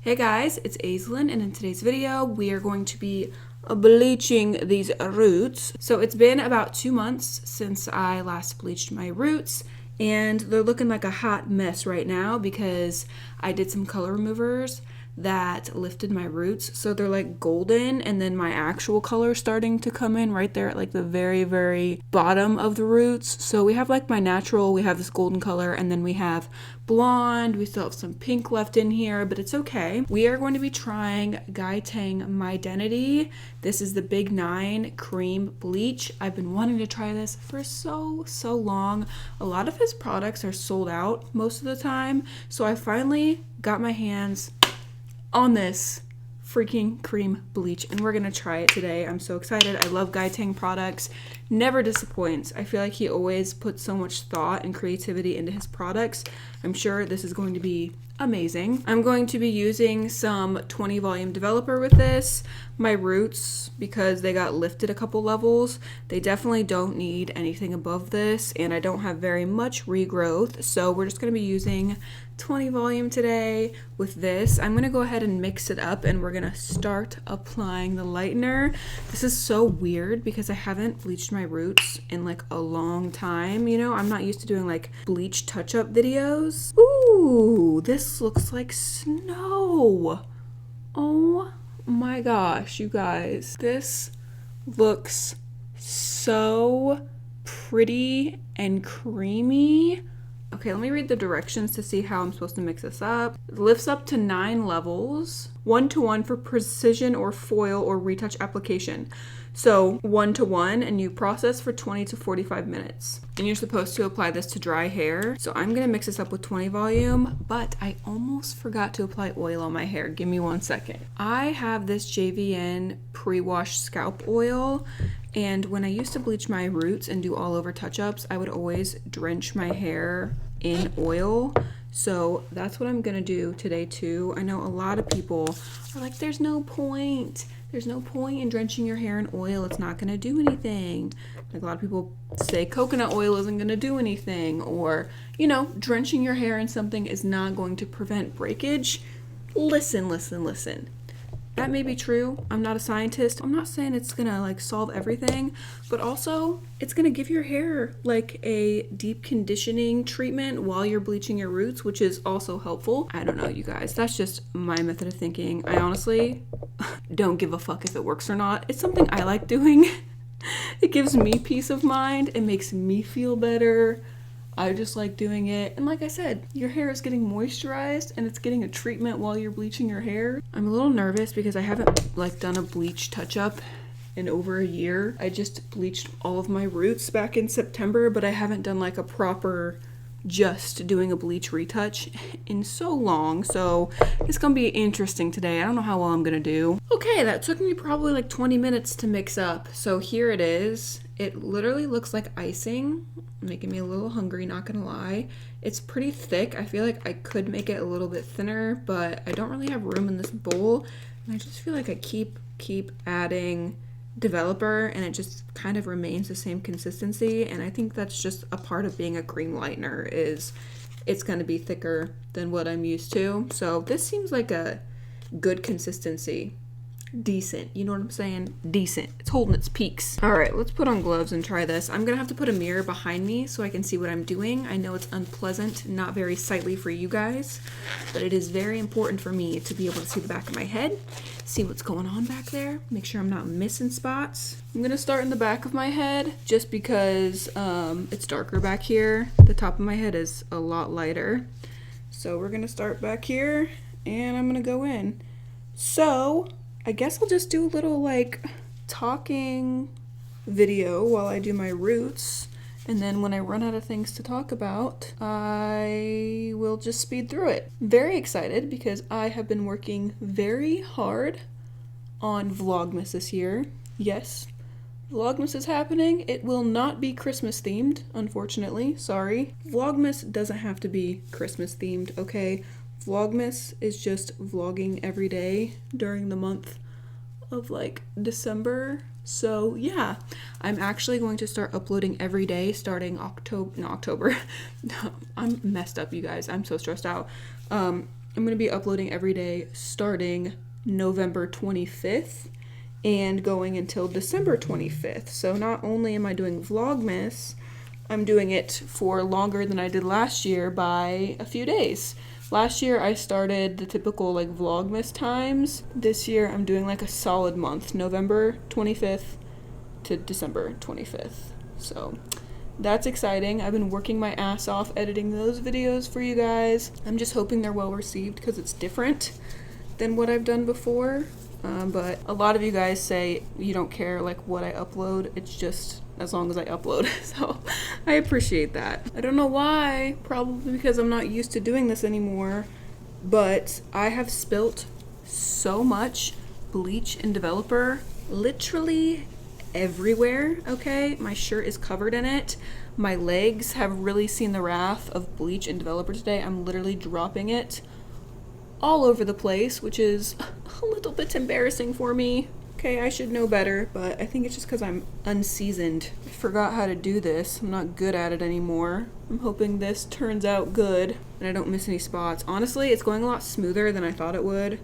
Hey guys, it's Aislinn, and in today's video we are going to be bleaching these roots. So it's been about 2 months since I last bleached my roots, and they're looking like a hot mess right now because I did some color removers that lifted my roots, so they're like golden, and then my actual color starting to come in right there at like the very bottom of the roots. So we have like my natural, we have this golden color, and then we have blonde, we still have some pink left in here, but it's okay. We are going to be trying Tang My Identity. This is the Big 9 Cream Bleach. I've been wanting to try this for so long. A lot of his products are sold out most of the time, so I finally got my hands on this freaking cream bleach, and we're gonna try it today. I'm so excited. I love Tang products. Never disappoints. I feel like he always puts so much thought and creativity into his products. I'm sure this is going to be amazing. I'm going to be using some 20 volume developer with this. My roots, because they got lifted a couple levels, they definitely don't need anything above this, and I don't have very much regrowth, so we're just going to be using 20 volume today with this. I'm going to go ahead and mix it up, and we're going to start applying the lightener. This is so weird because I haven't bleached my roots in like a long time, you know? I'm not used to doing like bleach touch-up videos. Ooh, this looks like snow. Oh my gosh, you guys. This looks so pretty and creamy. Okay, let me read the directions to see how I'm supposed to mix this up. It lifts up to 9 levels, 1-to-1 for precision or foil or retouch application. So 1-to-1, and you process for 20 to 45 minutes. And you're supposed to apply this to dry hair. So I'm gonna mix this up with 20 volume, but I almost forgot to apply oil on my hair. Give me 1 second. I have this JVN pre-wash scalp oil, and when I used to bleach my roots and do all over touch-ups, I would always drench my hair in oil. So that's what I'm gonna do today too. I know a lot of people are like, there's no point. There's no point in drenching your hair in oil. It's not gonna do anything. Like a lot of people say coconut oil isn't gonna do anything, or, you know, drenching your hair in something is not going to prevent breakage. Listen. That may be true. I'm not a scientist. I'm not saying it's gonna like solve everything, but also it's gonna give your hair like a deep conditioning treatment while you're bleaching your roots, which is also helpful. I don't know, you guys. That's just my method of thinking. I honestly don't give a fuck if it works or not. It's something I like doing. It gives me peace of mind. It makes me feel better. I just like doing it. And like I said, your hair is getting moisturized and it's getting a treatment while you're bleaching your hair. I'm a little nervous because I haven't like done a bleach touch-up in over a year. I just bleached all of my roots back in September, but I haven't done like a proper just doing a bleach retouch in so long. So it's gonna be interesting today. I don't know how well I'm gonna do. Okay, that took me probably like 20 minutes to mix up. So here it is. It literally looks like icing, making me a little hungry, not gonna lie. It's pretty thick. I feel like I could make it a little bit thinner, but I don't really have room in this bowl. And I just feel like I keep adding developer and it just kind of remains the same consistency. And I think that's just a part of being a cream lightener, is it's gonna be thicker than what I'm used to. So this seems like a good consistency. Decent, you know what I'm saying? Decent. It's holding its peaks. All right, let's put on gloves and try this. I'm gonna have to put a mirror behind me so I can see what I'm doing. I know it's unpleasant, not very sightly for you guys, but it is very important for me to be able to see the back of my head, see what's going on back there, make sure I'm not missing spots. I'm gonna start in the back of my head just because it's darker back here. The top of my head is a lot lighter. So we're gonna start back here and I'm gonna go in. So I guess I'll just do a little like talking video while I do my roots, and then when I run out of things to talk about, I will just speed through it. Very excited because I have been working very hard on Vlogmas this year. Yes, Vlogmas is happening. It will not be Christmas themed, unfortunately. Sorry. Vlogmas doesn't have to be Christmas themed, okay? Vlogmas is just vlogging every day during the month of like December. So yeah, I'm actually going to start uploading every day starting October. I'm messed up, you guys. I'm so stressed out. I'm going to be uploading every day starting November 25th and going until December 25th. So not only am I doing Vlogmas, I'm doing it for longer than I did last year by a few days. Last year I started the typical like Vlogmas times. This year I'm doing like a solid month, November 25th to December 25th. So that's exciting. I've been working my ass off editing those videos for you guys. I'm just hoping they're well received because it's different than what I've done before. But a lot of you guys say you don't care like what I upload. It's just as long as I upload. So I appreciate that. I don't know why, probably because I'm not used to doing this anymore, but I have spilt so much bleach and developer literally everywhere, okay? My shirt is covered in it. My legs have really seen the wrath of bleach and developer today. I'm literally dropping it all over the place, which is a little bit embarrassing for me. Okay, I should know better, but I think it's just because I'm unseasoned. I forgot how to do this. I'm not good at it anymore. I'm hoping this turns out good and I don't miss any spots. Honestly, it's going a lot smoother than I thought it would.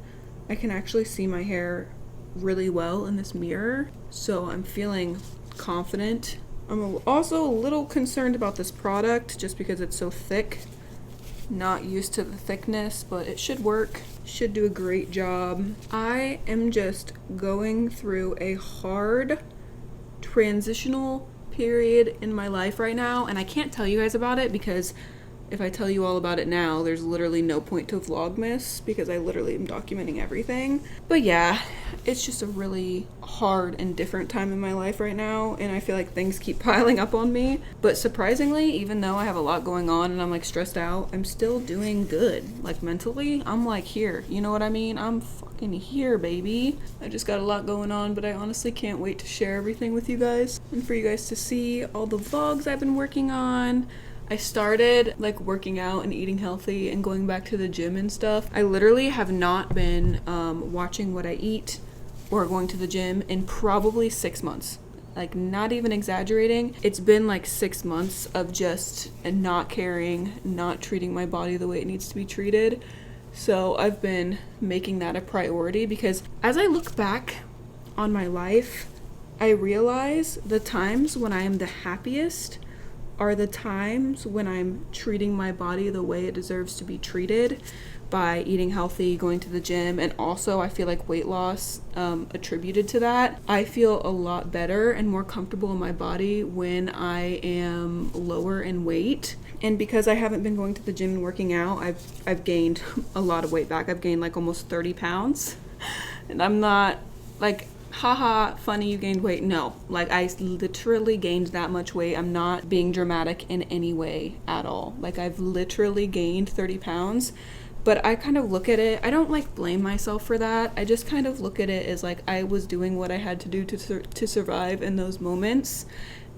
I can actually see my hair really well in this mirror, so I'm feeling confident. I'm also a little concerned about this product just because it's so thick. Not used to the thickness, but it should work. Should do a great job. I am just going through a hard transitional period in my life right now, and I can't tell you guys about it because if I tell you all about it now, there's literally no point to Vlogmas because I literally am documenting everything. But yeah, it's just a really hard and different time in my life right now, and I feel like things keep piling up on me. But surprisingly, even though I have a lot going on and I'm like stressed out, I'm still doing good. Like mentally, I'm like here. You know what I mean? I'm fucking here, baby. I just got a lot going on, but I honestly can't wait to share everything with you guys and for you guys to see all the vlogs I've been working on. I started like working out and eating healthy and going back to the gym and stuff. I literally have not been watching what I eat or going to the gym in probably 6 months. Like not even exaggerating. It's been like 6 months of just not caring, not treating my body the way it needs to be treated. So I've been making that a priority because as I look back on my life, I realize the times when I am the happiest are the times when I'm treating my body the way it deserves to be treated by eating healthy, going to the gym, and also I feel like weight loss attributed to that. I feel a lot better and more comfortable in my body when I am lower in weight. And because I haven't been going to the gym and working out, I've gained a lot of weight back. I've gained like almost 30 pounds. And I'm not like, haha, funny you gained weight. No, like I literally gained that much weight. I'm not being dramatic in any way at all. Like I've literally gained 30 pounds, but I kind of look at it, I don't like blame myself for that. I just kind of look at it as like I was doing what I had to do to survive in those moments.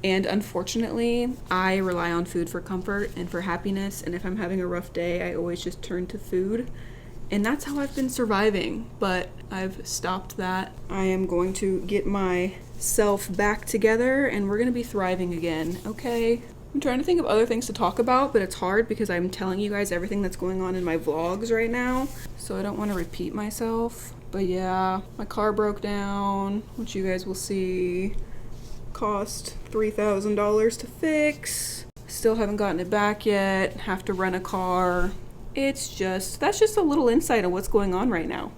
And unfortunately, I rely on food for comfort and for happiness. And if I'm having a rough day, I always just turn to food. And that's how I've been surviving, but I've stopped that. I am going to get myself back together and we're gonna be thriving again, okay? I'm trying to think of other things to talk about, but it's hard because I'm telling you guys everything that's going on in my vlogs right now, so I don't want to repeat myself. But yeah, my car broke down, which you guys will see. Cost $3,000 to fix. Still haven't gotten it back yet. Have to rent a car. That's just a little insight on what's going on right now.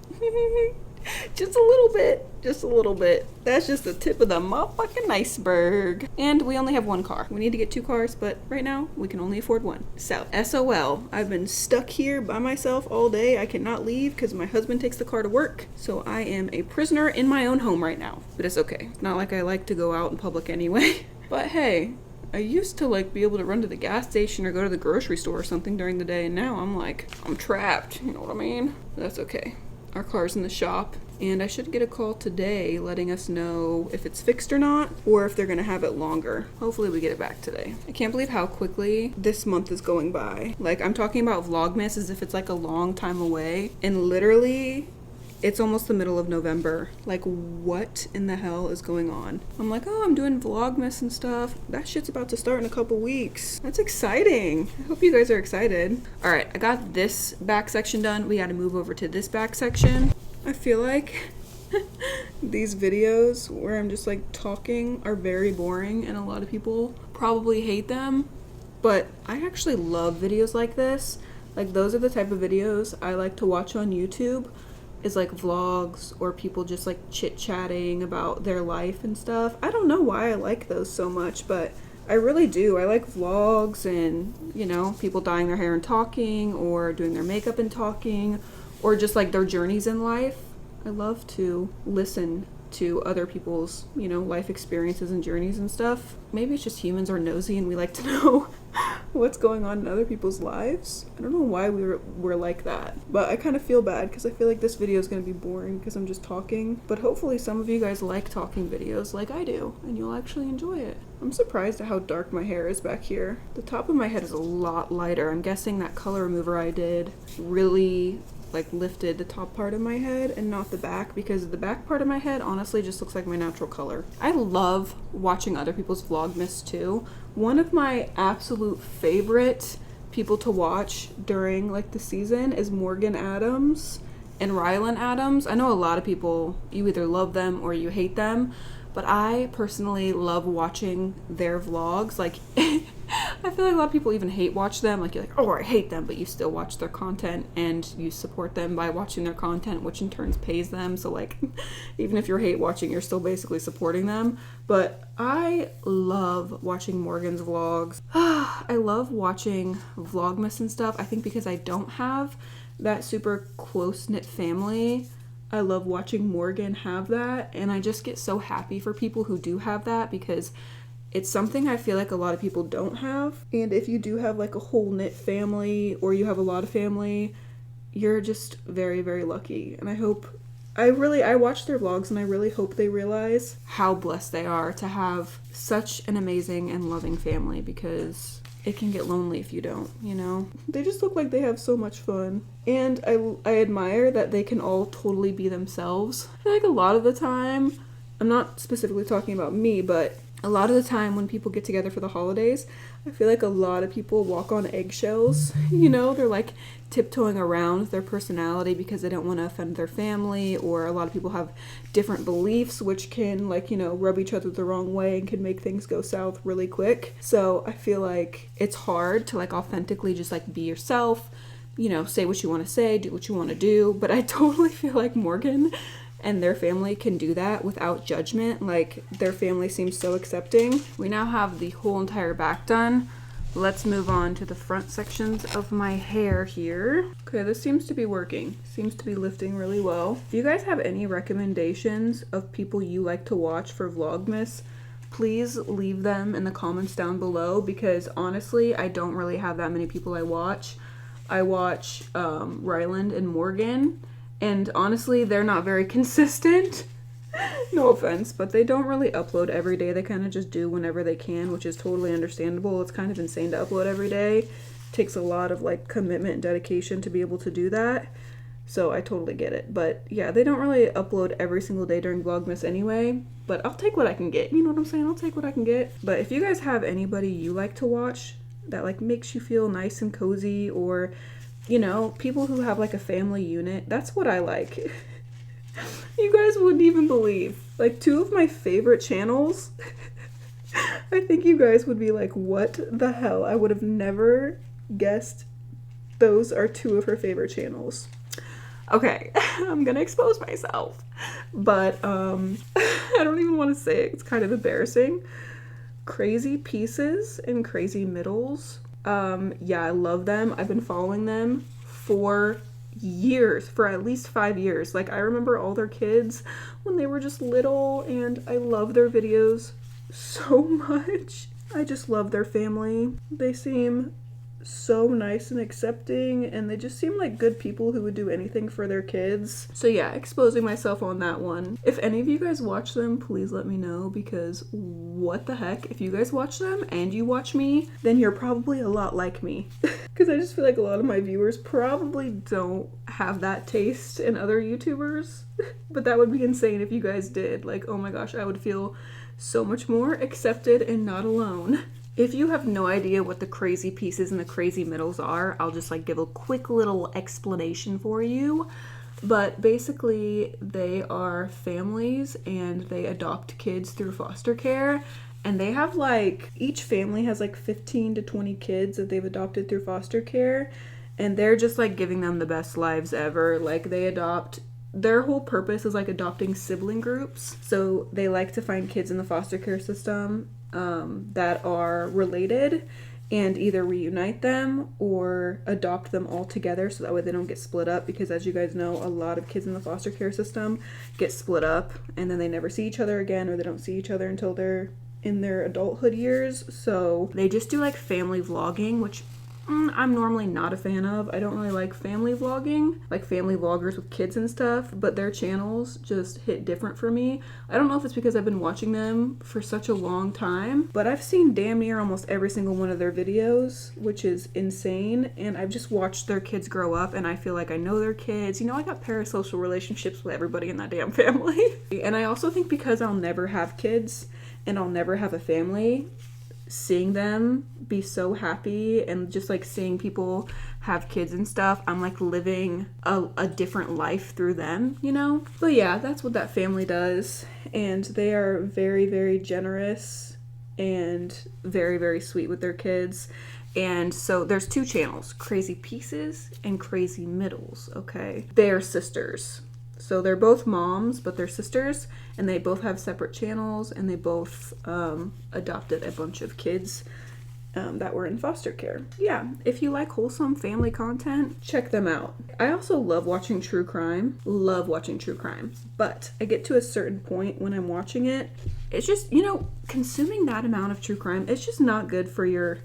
Just a little bit. That's just the tip of the motherfucking iceberg. And we only have one car. We need to get 2 cars, but right now we can only afford 1. So, SOL. I've been stuck here by myself all day. I cannot leave because my husband takes the car to work. So I am a prisoner in my own home right now. But it's okay. It's not like I like to go out in public anyway. But hey, I used to like be able to run to the gas station or go to the grocery store or something during the day, and now I'm trapped, you know what I mean? That's okay. Our car's in the shop, and I should get a call today letting us know if it's fixed or not, or if they're gonna have it longer. Hopefully we get it back today. I can't believe how quickly this month is going by. Like, I'm talking about Vlogmas as if it's like a long time away, and literally it's almost the middle of November. Like, what in the hell is going on? I'm like, oh, I'm doing Vlogmas and stuff. That shit's about to start in a couple weeks. That's exciting. I hope you guys are excited. All right, I got this back section done. We got to move over to this back section. I feel like these videos where I'm just like talking are very boring and a lot of people probably hate them, but I actually love videos like this. Like, those are the type of videos I like to watch on YouTube, is like vlogs or people just like chit-chatting about their life and stuff. I don't know why I like those so much, but I really do. I like vlogs and, you know, people dyeing their hair and talking, or doing their makeup and talking, or just like their journeys in life. I love to listen to other people's, you know, life experiences and journeys and stuff. Maybe it's just humans are nosy and we like to know what's going on in other people's lives. I don't know why we're like that, but I kind of feel bad because I feel like this video is going to be boring because I'm just talking. But hopefully some of you guys like talking videos like I do and you'll actually enjoy it. I'm surprised at how dark my hair is back here. The top of my head is a lot lighter. I'm guessing that color remover I did really like lifted the top part of my head and not the back, because the back part of my head honestly just looks like my natural color. I love watching other people's Vlogmas too. One of my absolute favorite people to watch during like the season is Morgan Adams and Rylan Adams. I know a lot of people, you either love them or you hate them, but I personally love watching their vlogs. Like, I feel like a lot of people even hate watch them. Like, you're like, oh, I hate them, but you still watch their content and you support them by watching their content, which in turn pays them. So like, even if you're hate watching, you're still basically supporting them. But I love watching Morgan's vlogs. I love watching Vlogmas and stuff. I think because I don't have that super close-knit family, I love watching Morgan have that, and I just get so happy for people who do have that, because it's something I feel like a lot of people don't have. And if you do have like a whole knit family, or you have a lot of family, you're just very, very lucky. And I watch their vlogs and I really hope they realize how blessed they are to have such an amazing and loving family, because it can get lonely if you don't, you know? They just look like they have so much fun. And I admire that they can all totally be themselves. I feel like a lot of the time, I'm not specifically talking about me, but a lot of the time when people get together for the holidays, I feel like a lot of people walk on eggshells, you know? They're like tiptoeing around their personality because they don't want to offend their family, or a lot of people have different beliefs which can, like, you know, rub each other the wrong way and can make things go south really quick. So I feel like it's hard to like authentically just like be yourself, you know, say what you want to say, do what you want to do. But I totally feel like Morgan and their family can do that without judgment. Like, their family seems so accepting. We now have the whole entire back done. Let's move on to the front sections of my hair here. Okay, this seems to be working. Seems to be lifting really well. If you guys have any recommendations of people you like to watch for Vlogmas, please leave them in the comments down below, because honestly, I don't really have that many people I watch. I watch Ryland and Morgan, and honestly, they're not very consistent. No offense, but they don't really upload every day. They kind of just do whenever they can, which is totally understandable. It's kind of insane to upload every day. It takes a lot of like commitment and dedication to be able to do that. So I totally get it. But yeah, they don't really upload every single day during Vlogmas anyway. But I'll take what I can get. You know what I'm saying? I'll take what I can get. But if you guys have anybody you like to watch that like makes you feel nice and cozy, or, you know, people who have like a family unit, that's what I like. You guys wouldn't even believe. Like, two of my favorite channels, I think you guys would be like, what the hell? I would have never guessed those are two of her favorite channels. Okay, I'm gonna expose myself. But, I don't even want to say it. It's kind of embarrassing. Crazy Pieces and Crazy Middles. Yeah, I love them. I've been following them for years, for at least 5 years. Like, I remember all their kids when they were just little, and I love their videos so much. I just love their family. They seem so nice and accepting, and they just seem like good people who would do anything for their kids. So yeah, exposing myself on that one. If any of you guys watch them, please let me know, because what the heck? If you guys watch them and you watch me, then you're probably a lot like me. Because I just feel like a lot of my viewers probably don't have that taste in other YouTubers, but that would be insane if you guys did. Like, oh my gosh, I would feel so much more accepted and not alone. If you have no idea what the crazy pieces and the crazy middles are, I'll just like give a quick little explanation for you. But basically, they are families and they adopt kids through foster care. And they have like, each family has like 15 to 20 kids that they've adopted through foster care. And they're just like giving them the best lives ever. Like they adopt, their whole purpose is like adopting sibling groups. So they like to find kids in the foster care system that are related and either reunite them or adopt them all together so that way they don't get split up, because as you guys know, a lot of kids in the foster care system get split up and then they never see each other again, or they don't see each other until they're in their adulthood years. So they just do like family vlogging, which I'm normally not a fan of. I don't really like family vlogging, like family vloggers with kids and stuff, but their channels just hit different for me. I don't know if it's because I've been watching them for such a long time, but I've seen damn near almost every single one of their videos, which is insane. And I've just watched their kids grow up and I feel like I know their kids. You know, I got parasocial relationships with everybody in that damn family. And I also think because I'll never have kids and I'll never have a family, seeing them be so happy and just like seeing people have kids and stuff, I'm like living a different life through them, you know? But yeah, that's what that family does. And they are very, very generous and very, very sweet with their kids. And so there's two channels, Crazy Pieces and Crazy Middles, okay? They're sisters. So they're both moms, but they're sisters, and they both have separate channels, and they both adopted a bunch of kids that were in foster care. Yeah, if you like wholesome family content, check them out. I also love watching true crime. Love watching true crime. But I get to a certain point when I'm watching it, it's just, you know, consuming that amount of true crime, it's just not good for your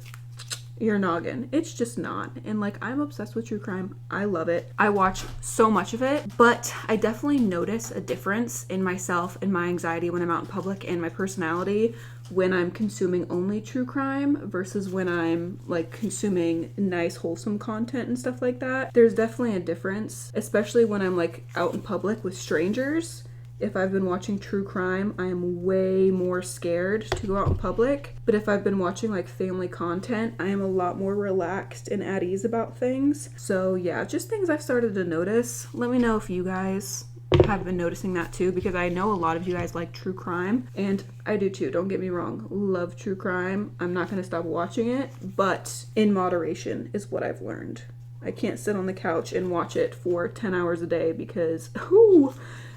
noggin. It's just not. And like, I'm obsessed with true crime. I love it. I watch so much of it, but I definitely notice a difference in myself and my anxiety when I'm out in public and my personality when I'm consuming only true crime versus when I'm like consuming nice wholesome content and stuff like that. There's definitely a difference, especially when I'm like out in public with strangers. If I've been watching true crime, I am way more scared to go out in public. But if I've been watching like family content, I am a lot more relaxed and at ease about things. So yeah, just things I've started to notice. Let me know if you guys have been noticing that too, because I know a lot of you guys like true crime, and I do too, don't get me wrong. Love true crime. I'm not gonna stop watching it, but in moderation is what I've learned. I can't sit on the couch and watch it for 10 hours a day because, ooh,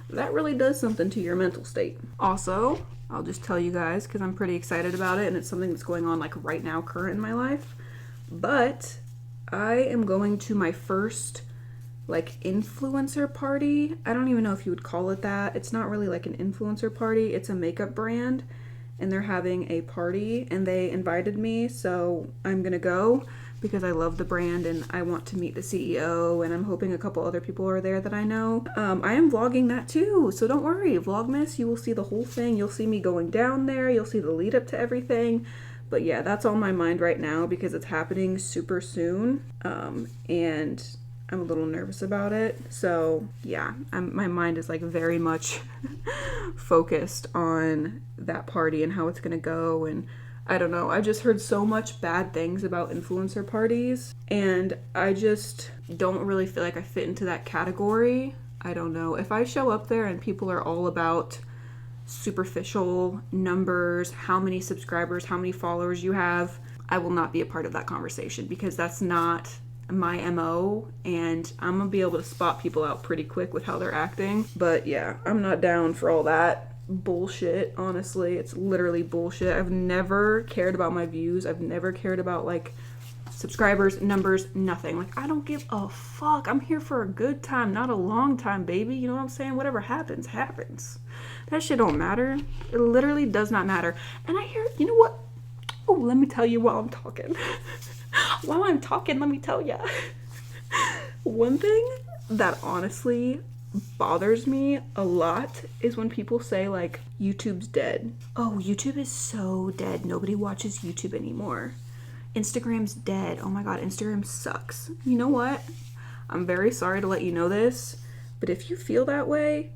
that really does something to your mental state. Also, I'll just tell you guys because I'm pretty excited about it and it's something that's going on like right now, current in my life. But I am going to my first like influencer party. I don't even know if you would call it that. It's not really like an influencer party. It's a makeup brand and they're having a party and they invited me. So I'm gonna go because I love the brand and I want to meet the CEO, and I'm hoping a couple other people are there that I know. I am vlogging that too, so don't worry, Vlogmas, you will see the whole thing. You'll see me going down there, you'll see the lead up to everything. But yeah, that's on my mind right now because it's happening super soon, and I'm a little nervous about it. So yeah, my mind is like very much focused on that party and how it's gonna go. And I don't know, I just heard so much bad things about influencer parties and I just don't really feel like I fit into that category. I don't know. If I show up there and people are all about superficial numbers, how many subscribers, how many followers you have, I will not be a part of that conversation because that's not my MO, and I'm gonna be able to spot people out pretty quick with how they're acting. But yeah, I'm not down for all that bullshit. Honestly, it's literally bullshit. I've never cared about my views. I've never cared about like subscribers, numbers, nothing. Like, I don't give a fuck. I'm here for a good time, not a long time, baby. You know what I'm saying? Whatever happens, happens. That shit don't matter. It literally does not matter. And I hear, you know what? Oh, let me tell you while I'm talking. While I'm talking, let me tell ya. One thing that honestly bothers me a lot is when people say like YouTube's dead. Oh, YouTube is so dead. Nobody watches YouTube anymore. Instagram's dead. Oh my god, Instagram sucks. You know what? I'm very sorry to let you know this, but if you feel that way,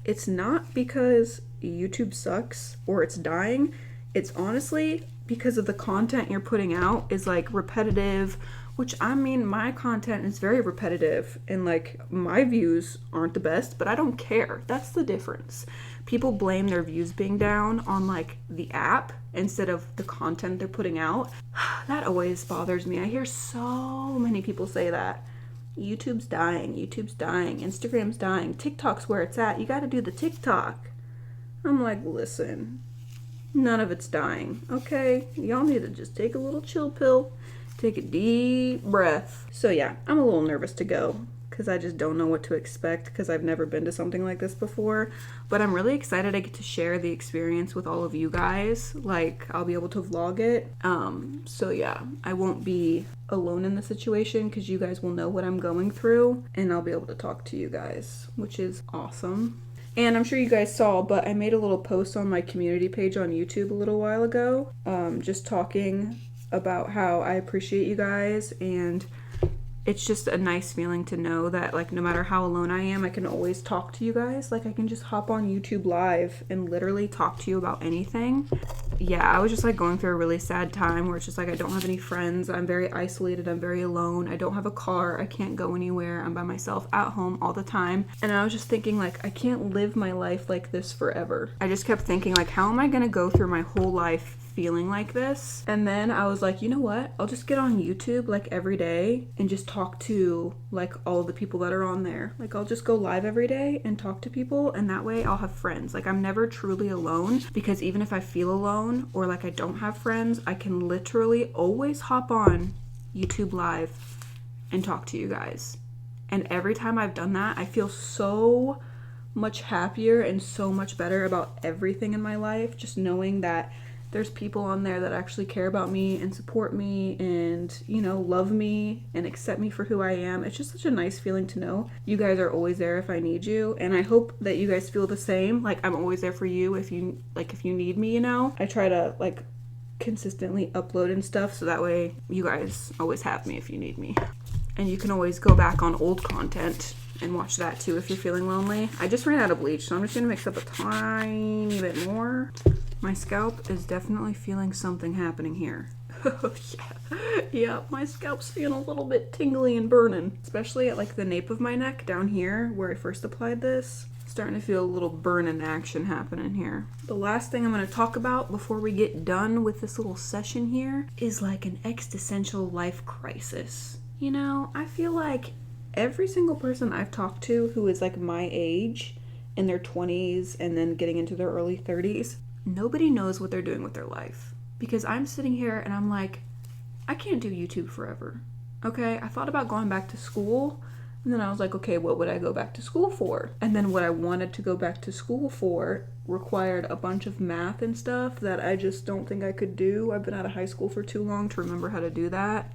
it's not because YouTube sucks or it's dying. It's honestly because of the content you're putting out is like repetitive, which I mean, my content is very repetitive and like my views aren't the best, but I don't care. That's the difference. People blame their views being down on like the app instead of the content they're putting out. That always bothers me. I hear so many people say that. YouTube's dying, Instagram's dying, TikTok's where it's at. You got to do the TikTok. I'm like, listen, none of it's dying, okay? Y'all need to just take a little chill pill, take a deep breath. So yeah, I'm a little nervous to go because I just don't know what to expect because I've never been to something like this before. But I'm really excited I get to share the experience with all of you guys. Like, I'll be able to vlog it. So yeah, I won't be alone in the situation because you guys will know what I'm going through and I'll be able to talk to you guys, which is awesome. And I'm sure you guys saw, but I made a little post on my community page on YouTube a little while ago, just talking about how I appreciate you guys, and it's just a nice feeling to know that, like, no matter how alone I am, I can always talk to you guys. Like, I can just hop on YouTube Live and literally talk to you about anything. Yeah, I was just, like, going through a really sad time where it's just, like, I don't have any friends. I'm very isolated. I'm very alone. I don't have a car. I can't go anywhere. I'm by myself at home all the time. And I was just thinking, like, I can't live my life like this forever. I just kept thinking, like, how am I gonna go through my whole life feeling like this? And then I was like, you know what? I'll just get on YouTube like every day and just talk to like all of the people that are on there. Like, I'll just go live every day and talk to people, and that way I'll have friends. Like, I'm never truly alone, because even if I feel alone or like I don't have friends, I can literally always hop on YouTube Live and talk to you guys. And every time I've done that, I feel so much happier and so much better about everything in my life, just knowing that there's people on there that actually care about me and support me and, you know, love me and accept me for who I am. It's just such a nice feeling to know you guys are always there if I need you. And I hope that you guys feel the same. Like, I'm always there for you if you need me, you know? I try to, like, consistently upload and stuff so that way you guys always have me if you need me. And you can always go back on old content and watch that too if you're feeling lonely. I just ran out of bleach, so I'm just gonna mix up a tiny bit more. My scalp is definitely feeling something happening here. Yeah, my scalp's feeling a little bit tingly and burning, especially at like the nape of my neck down here where I first applied this. Starting to feel a little burning action happening here. The last thing I'm going to talk about before we get done with this little session here is like an existential life crisis. You know, I feel like every single person I've talked to who is like my age, in their 20s and then getting into their early 30s, nobody knows what they're doing with their life. Because I'm sitting here and I'm like, I can't do YouTube forever. Okay, I thought about going back to school, and then I was like, okay, what would I go back to school for? And then what I wanted to go back to school for required a bunch of math and stuff that I just don't think I could do. I've been out of high school for too long to remember how to do that.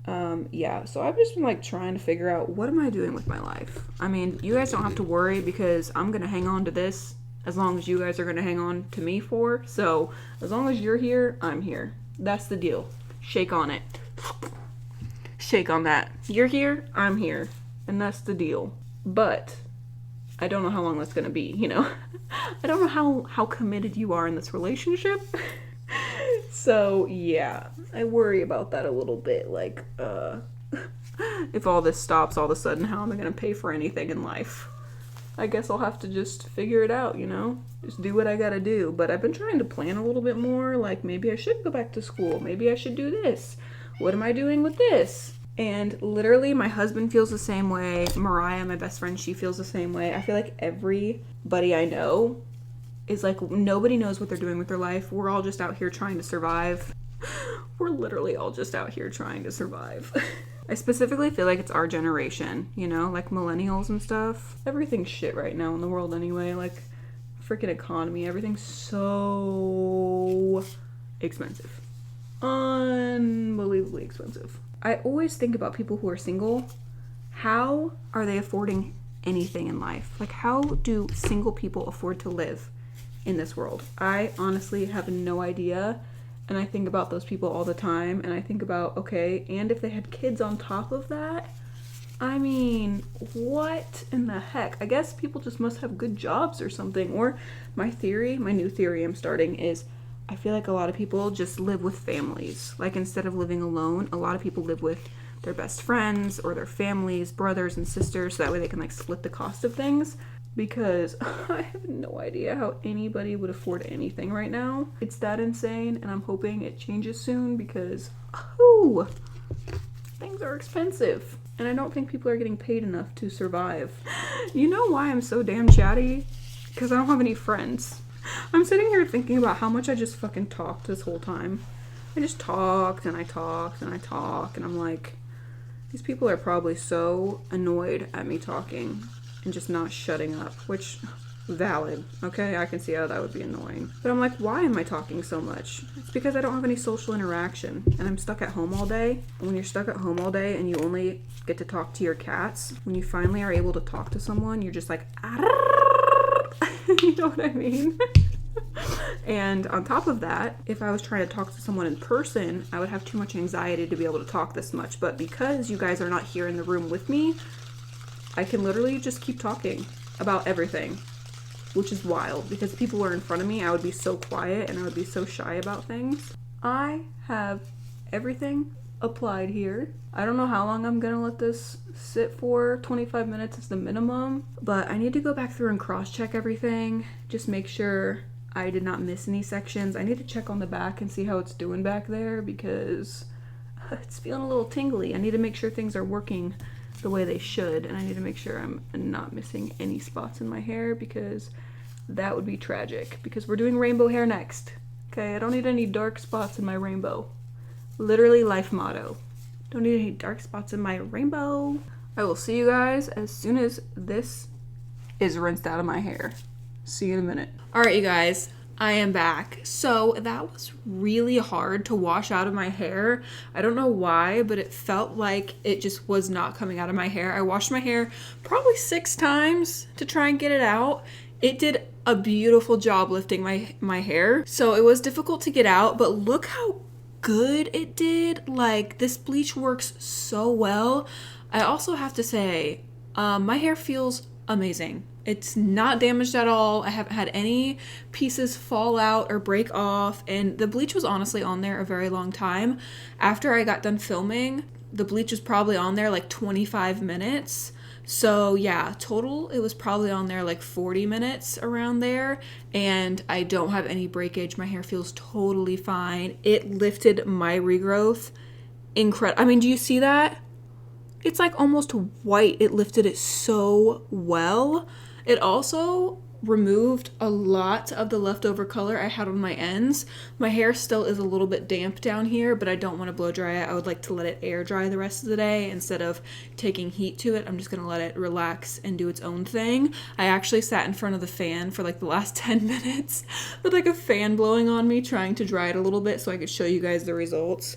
Yeah, so I've just been like trying to figure out, what am I doing with my life? I mean, you guys don't have to worry because I'm gonna hang on to this as long as you guys are gonna hang on to me for. So as long as you're here, I'm here. That's the deal. Shake on it. Shake on that. You're here, I'm here. And that's the deal. But I don't know how long that's gonna be, you know? I don't know how committed you are in this relationship. So yeah, I worry about that a little bit. Like, if all this stops all of a sudden, how am I gonna pay for anything in life? I guess I'll have to just figure it out, you know? Just do what I gotta do. But I've been trying to plan a little bit more. Like, maybe I should go back to school. Maybe I should do this. What am I doing with this? And literally, my husband feels the same way. Mariah, my best friend, she feels the same way. I feel like everybody I know is like, nobody knows what they're doing with their life. We're all just out here trying to survive. We're literally all just out here trying to survive. I specifically feel like it's our generation, you know, like millennials and stuff. Everything's shit right now in the world anyway. Like, freaking economy, everything's so expensive. Unbelievably expensive. I always think about people who are single. How are they affording anything in life? Like, how do single people afford to live in this world? I honestly have no idea. And I think about those people all the time. And I think about, okay, and if they had kids on top of that, I mean, what in the heck? I guess people just must have good jobs or something. Or my new theory I'm starting is I feel like a lot of people just live with families. Like instead of living alone, a lot of people live with their best friends or their families, brothers and sisters, so that way they can like split the cost of things. Because I have no idea how anybody would afford anything right now. It's that insane, and I'm hoping it changes soon because, things are expensive. And I don't think people are getting paid enough to survive. You know why I'm so damn chatty? Because I don't have any friends. I'm sitting here thinking about how much I just fucking talked this whole time. I just talked and I talked and I talked, and I'm like, these people are probably so annoyed at me talking and just not shutting up, which, valid, okay? I can see how that would be annoying. But I'm like, why am I talking so much? It's because I don't have any social interaction, and I'm stuck at home all day. And when you're stuck at home all day and you only get to talk to your cats, when you finally are able to talk to someone, you're just like, you know what I mean? And on top of that, if I was trying to talk to someone in person, I would have too much anxiety to be able to talk this much. But because you guys are not here in the room with me, I can literally just keep talking about everything, which is wild. Because if people were in front of me, I would be so quiet and I would be so shy about things. I have everything applied here. I don't know how long I'm gonna let this sit for. 25 minutes is the minimum, but I need to go back through and cross-check everything. Just make sure I did not miss any sections. I need to check on the back and see how it's doing back there because it's feeling a little tingly. I need to make sure things are working the way they should, and I need to make sure I'm not missing any spots in my hair because that would be tragic, because we're doing rainbow hair next. Okay, I don't need any dark spots in my rainbow. Literally life motto. Don't need any dark spots in my rainbow. I will see you guys as soon as this is rinsed out of my hair. See you in a minute. All right, you guys, I am back. So that was really hard to wash out of my hair. I don't know why, but it felt like it just was not coming out of my hair. I washed my hair probably 6 times to try and get it out. It did a beautiful job lifting my hair. So it was difficult to get out, but look how good it did. Like, this bleach works so well. I also have to say, my hair feels amazing. It's not damaged at all. I haven't had any pieces fall out or break off, and the bleach was honestly on there a very long time. After I got done filming, the bleach was probably on there like 25 minutes. So yeah, total it was probably on there like 40 minutes around there, and I don't have any breakage. My hair feels totally fine. It lifted my regrowth incredible. I mean, do you see that? It's like almost white. It lifted it so well. It also removed a lot of the leftover color I had on my ends. My hair still is a little bit damp down here, but I don't want to blow dry it. I would like to let it air dry the rest of the day instead of taking heat to it. I'm just going to let it relax and do its own thing. I actually sat in front of the fan for like the last 10 minutes with like a fan blowing on me, trying to dry it a little bit so I could show you guys the results.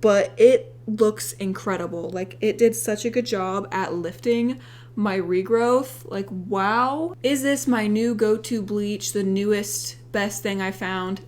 But it looks incredible. Like, it did such a good job at lifting my regrowth. Like, wow. Is this my new go-to bleach, the newest best thing I found?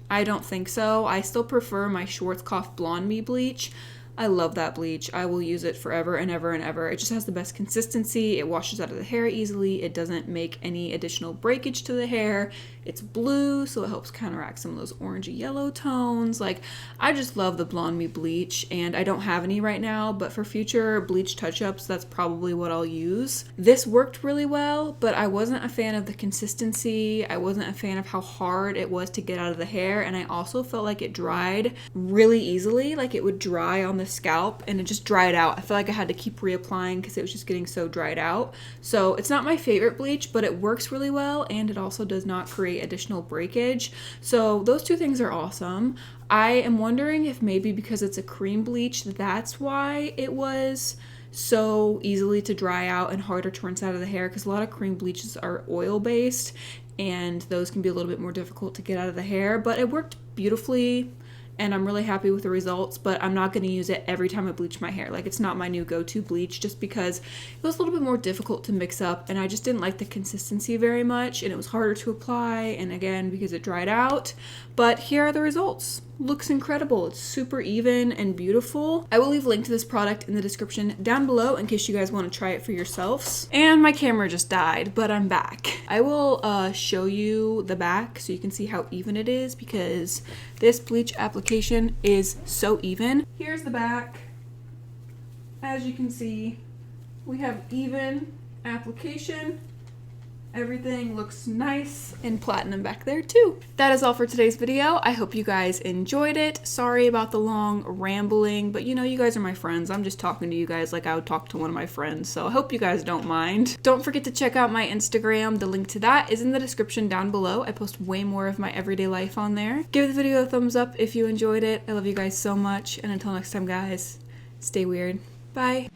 I don't think so. I still prefer my Schwarzkopf Blonde Me bleach. I love that bleach. I will use it forever and ever and ever. It just has the best consistency. It washes out of the hair easily. It doesn't make any additional breakage to the hair. It's blue, so it helps counteract some of those orangey yellow tones. Like, I just love the Blonde Me bleach, and I don't have any right now, but for future bleach touch-ups, that's probably what I'll use. This worked really well, but I wasn't a fan of the consistency. I wasn't a fan of how hard it was to get out of the hair, and I also felt like it dried really easily. Like, it would dry on the scalp, and it just dried out. I feel like I had to keep reapplying because it was just getting so dried out. So it's not my favorite bleach, but it works really well, and it also does not create additional breakage. So those two things are awesome. I am wondering if maybe because it's a cream bleach, that's why it was so easily to dry out and harder to rinse out of the hair, because a lot of cream bleaches are oil based and those can be a little bit more difficult to get out of the hair. But it worked beautifully, and I'm really happy with the results, but I'm not going to use it every time I bleach my hair. Like, it's not my new go-to bleach just because it was a little bit more difficult to mix up, and I just didn't like the consistency very much, and it was harder to apply, and again, because it dried out. But here are the results. looks incredible. It's super even and beautiful. I will leave a link to this product in the description down below in case you guys want to try it for yourselves. And my camera just died, but I'm back. I will show you the back so you can see how even it is, because this bleach application is so even. Here's the back. As you can see, we have even application. Everything looks nice and platinum back there too. That is all for today's video. I hope you guys enjoyed it. Sorry about the long rambling, but you know, you guys are my friends. I'm just talking to you guys like I would talk to one of my friends, so I hope you guys don't mind. Don't forget to check out my Instagram. The link to that is in the description down below. I post way more of my everyday life on there. Give the video a thumbs up if you enjoyed it. I love you guys so much, and until next time, guys, stay weird. Bye.